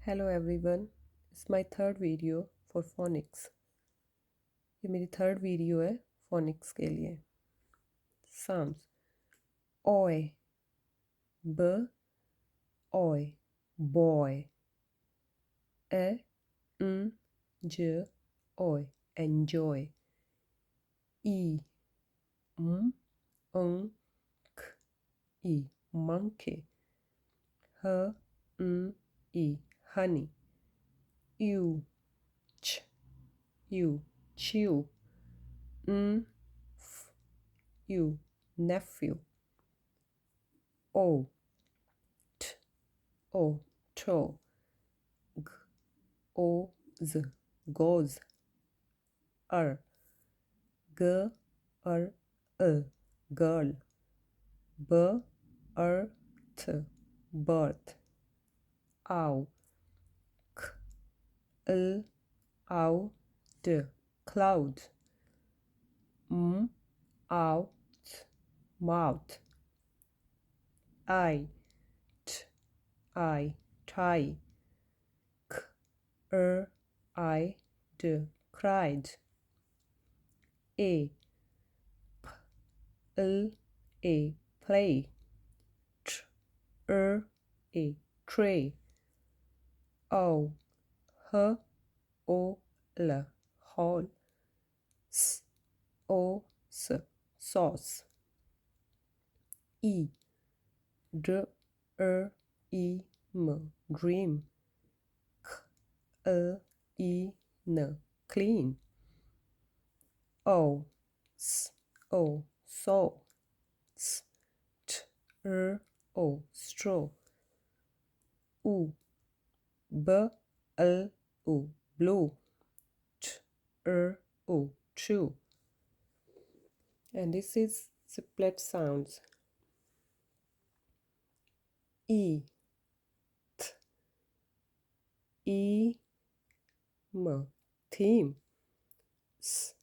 Hello everyone, is my third video for phoenix. ये मेरी third video है phoenix के लिए। साउंड्स ओए, ब ओए, बॉय, ए न ज ओए, enjoy, E m n k e, monkey, h n e, honey, u ch you, chew, n f you, nephew, o t o, toe, g o z, goes, r g r girl, b r t, birth, ow, k l ow d, cloud, m out, mouth, I t I, tie, k I d, cried, a p l a, play, tr a, tray, o h o l, hall, s o s, sauce, e d e m, dream, k e n, clean, o s o, saw, s t o, straw, u b l u, blue, t o, true. And this is split sounds. E t e m, theme, s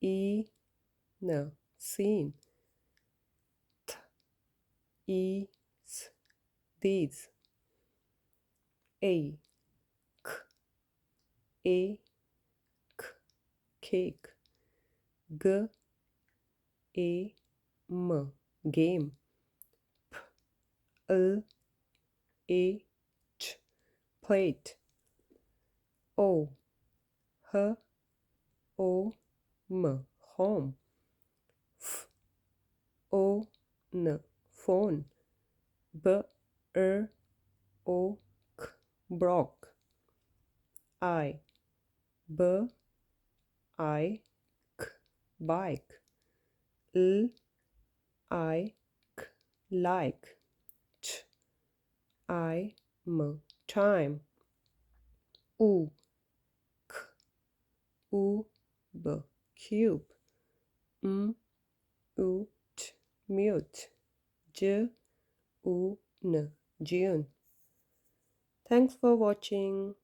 e n, scene, t e s, these, a k a k, cake, g a m, game, p l a ch, plate, o h o m, home, f o n, phone, b o k, broke, I b I k, bike, l I k, like, ch I m, time, u k u b, cube, m u t, mute, j u n, June. Thanks for watching.